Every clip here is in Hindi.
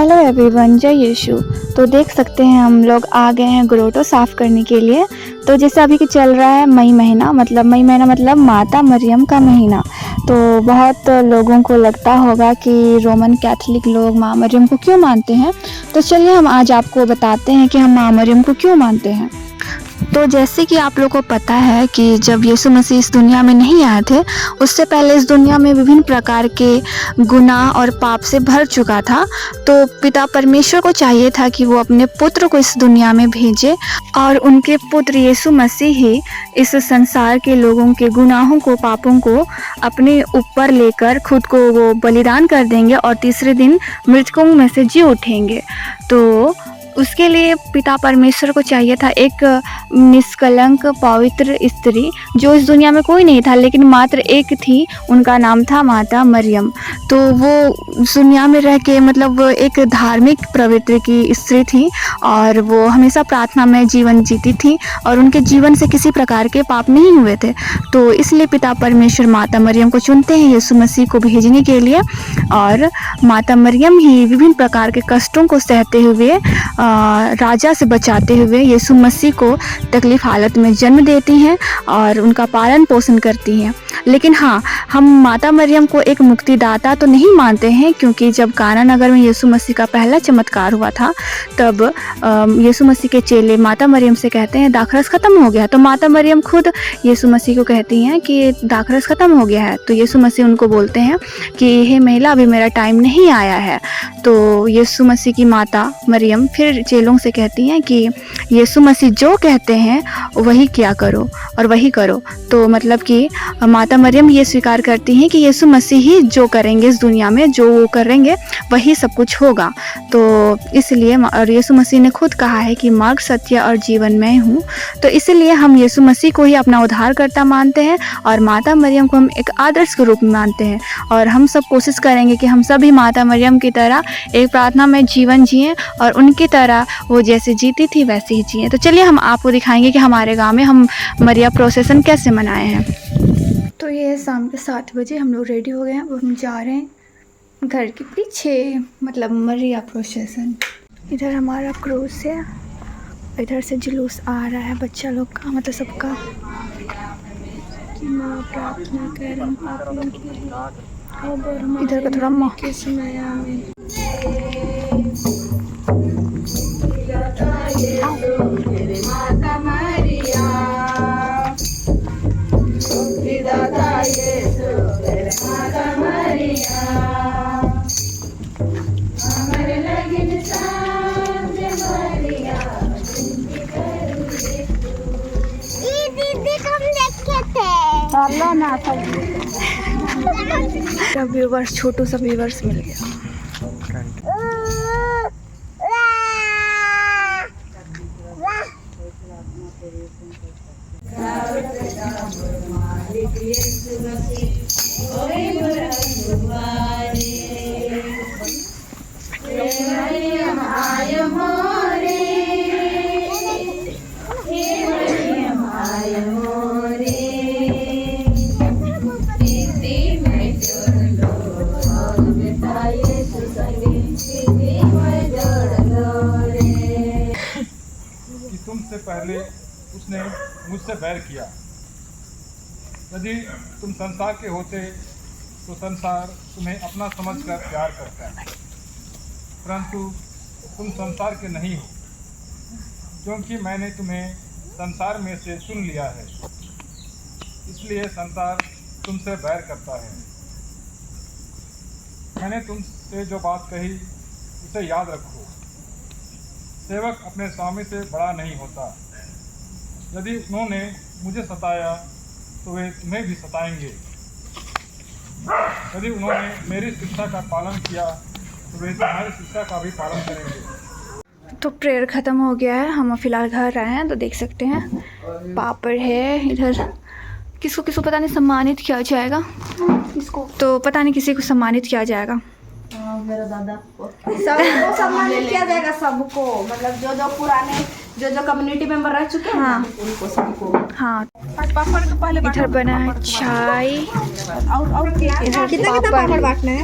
हेलो एवरीवन, जय यीशु। तो देख सकते हैं हम लोग आ गए हैं ग्रोटो साफ़ करने के लिए। तो जैसे अभी कि चल रहा है मई महीना मतलब माता मरियम का महीना। तो बहुत लोगों को लगता होगा कि रोमन कैथोलिक लोग माँ मरियम को क्यों मानते हैं। तो चलिए हम आज आपको बताते हैं कि हम माँ मरियम को क्यों मानते हैं। तो जैसे कि आप लोगों को पता है कि जब यीशु मसीह इस दुनिया में नहीं आए थे, उससे पहले इस दुनिया में विभिन्न प्रकार के गुनाह और पाप से भर चुका था। तो पिता परमेश्वर को चाहिए था कि वो अपने पुत्र को इस दुनिया में भेजे और उनके पुत्र यीशु मसीह ही इस संसार के लोगों के गुनाहों को, पापों को अपने ऊपर लेकर खुद को वो बलिदान कर देंगे और तीसरे दिन मृतकों में से जी उठेंगे। तो उसके लिए पिता परमेश्वर को चाहिए था एक निष्कलंक पवित्र स्त्री, जो इस दुनिया में कोई नहीं था लेकिन मात्र एक थी, उनका नाम था माता मरियम। तो वो दुनिया में रह के वो एक धार्मिक प्रवृत्ति की स्त्री थी और वो हमेशा प्रार्थना में जीवन जीती थी और उनके जीवन से किसी प्रकार के पाप नहीं हुए थे। तो इसलिए पिता परमेश्वर माता मरियम को चुनते हैं यीशु मसीह को भेजने के लिए। और माता मरियम ही विभिन्न प्रकार के कष्टों को सहते हुए, राजा से बचाते हुए यीशु मसीह को तकलीफ हालत में जन्म देती हैं और उनका पालन पोषण करती हैं। लेकिन हाँ, हम माता मरियम को एक मुक्तिदाता तो नहीं मानते हैं, क्योंकि जब काना नगर में यीशु मसीह का पहला चमत्कार हुआ था तब यीशु मसीह के चेले माता मरियम से कहते हैं दाखरस ख़त्म हो गया। तो माता मरियम खुद यीशु मसीह को कहती हैं कि दाखरस ख़त्म हो गया है। तो यीशु मसीह उनको बोलते हैं कि हे महिला, अभी मेरा टाइम नहीं आया है। तो यीशु मसीह की माता मरियम फिर चेलों से कहती हैं कि यीशु मसीह जो कहते हैं वही किया करो और वही करो। तो कि माता मरियम ये स्वीकार करती हैं कि यीशु मसीह ही जो करेंगे इस दुनिया में, जो वो करेंगे वही सब कुछ होगा। तो इसलिए और यीशु मसीह ने खुद कहा है कि मार्ग, सत्य और जीवन मैं हूँ। तो इसलिए हम यीशु मसीह को ही अपना उद्धारकर्ता मानते हैं और माता मरियम को हम एक आदर्श के रूप में मानते हैं। और हम सब कोशिश करेंगे कि हम सभी माता मरियम की तरह एक प्रार्थना में जीवन जिएं और उनकी तरह वो जैसे जीती थी वैसे ही जिएं। तो चलिए हम आपको दिखाएंगे कि हमारे गांव में हम मरिया प्रोसेसन कैसे मनाए हैं। तो ये शाम के 7 बजे हम लोग रेडी हो गए हैं। अब हम जा रहे हैं घर के पीछे, मरिया प्रोसेसन। इधर हमारा क्रूज है, इधर से जुलूस आ रहा है बच्चा लोग का, सबका। प्रार्थना करें इधर का थोड़ा व्यूवर्स, छोटू सा व्यूवर्स मिल गया। तुमसे पहले उसने मुझसे बैर किया। यदि तुम संसार के होते तो संसार तुम्हें अपना समझकर प्यार करता है, परंतु तुम संसार के नहीं हो, क्योंकि मैंने तुम्हें संसार में से चुन लिया है। इसलिए संसार तुमसे बैर करता है। मैंने तुमसे जो बात कही उसे याद रखो। सेवक अपने स्वामी से बड़ा नहीं होता। यदि उन्होंने मुझे सताया तो वे तुम्हें भी सताएंगे। यदि उन्होंने मेरी शिक्षा का पालन किया तो वे तुम्हारी शिक्षा का भी पालन करेंगे। तो प्रेयर ख़त्म हो गया है, हम फिलहाल घर आए हैं। तो देख सकते हैं पापड़ है इधर। किसको किसको पता नहीं सम्मानित किया जाएगा, किसको तो पता नहीं, किसी को सम्मानित किया जाएगा। मेरा दादा सबको सम्मानित किया जाएगा, सबको, जो पुराने जो कम्युनिटी मेंबर रह चुके हैं, हाँ उनको सबको। हाँ, इधर बना है चाय और कितना पापड़ बांटना है।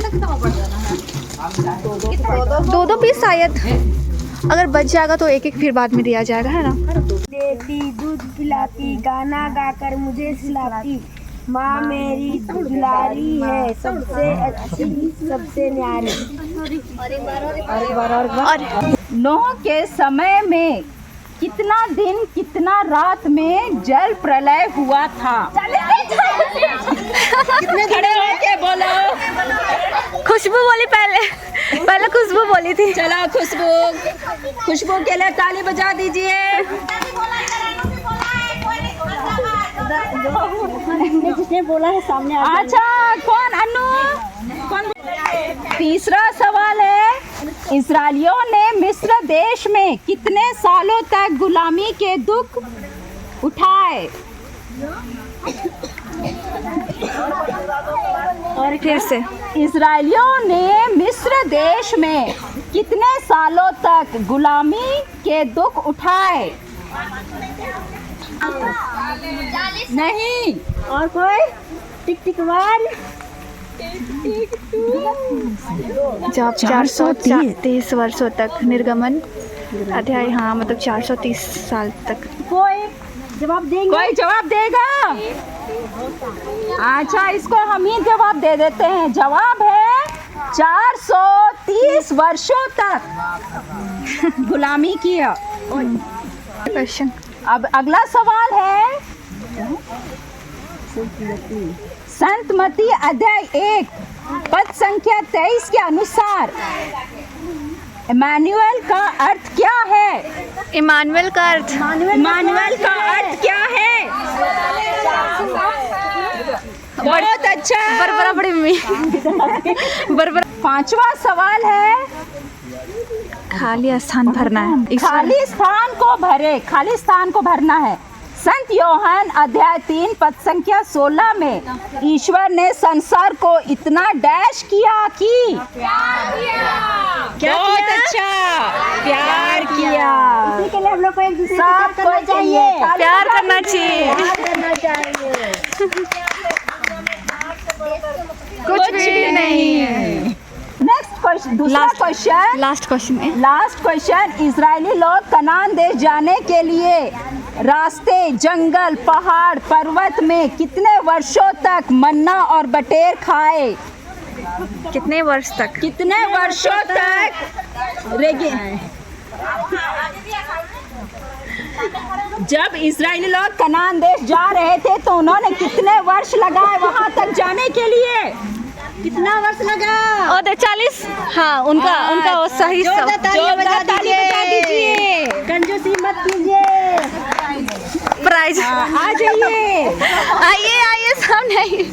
दो पीस शायद, अगर बच जाएगा तो एक एक फिर बाद में दिया जाएगा, है ना। देती दूध पिलाती गाना गाकर मुझे सिलाती, माँ मेरी दुलारी है सबसे अच्छी सबसे न्यारी। और नोह के समय में कितना दिन कितना रात में जल प्रलय हुआ था? खड़े होके बोलो। खुशबू बोली पहले खुशबू बोली थी। चलो खुशबू के लिए ताली बजा दीजिए। जिसने बोला है सामने अच्छा कौन अनु कौन? तीसरा सवाल है, इस्राएलियों ने मिस्र देश में कितने सालों तक गुलामी के दुख उठाए? और फिर से, इस्राएलियों ने मिस्र देश में कितने सालों तक गुलामी के दुख उठाए? नहीं। और कोई टिक टिक वन। जब 430 वर्षों तक निर्गमन अध्याय, हाँ मतलब 430 साल तक। कोई जवाब देंगे? कोई जवाब देगा? अच्छा इसको हम ही जवाब दे देते हैं। जवाब है 430 वर्षों तक गुलामी किया। क्वेश्चन। अब अगला सवाल है, संत मत्ती अध्याय 1 पद संख्या 23 के अनुसार इमानुएल का अर्थ क्या है? इमानुएल का अर्थ, इमानुएल का अर्थ क्या है? बहुत अच्छा। बड़ी मम्मी। पांचवा सवाल है, खाली स्थान भरना है। खाली स्थान को भरना है। संत यूहन्ना अध्याय 3 पद संख्या 16 में ईश्वर ने संसार को इतना डैश किया कि बहुत अच्छा प्यार किया। इसी के लिए हम लोग को एक दूसरे सब करना चाहिए। प्यार करना चाहिए। करना चाहिए। कुछ भी नहीं। नेक्स्ट क्वेश्चन, दूसरा क्वेश्चन, लास्ट क्वेश्चन है। लास्ट क्वेश्चन, इजरायली लोग कनान देश जाने के लिए रास्ते, जंगल, पहाड़, पर्वत में कितने वर्षों तक मन्ना और बटेर खाए? कितने वर्ष तक? कितने वर्षों तक? जब इजरायली लोग कनान देश जा रहे थे तो उन्होंने कितने वर्ष लगाए वहां तक जाने के लिए? कितना वर्ष लगा? और 40। हाँ उनका वो सही सब। जोरदार ताली बजा दीजिए। कंजूसी मत कीजिए। प्राइज आ जाइए। आइए सामने आइए।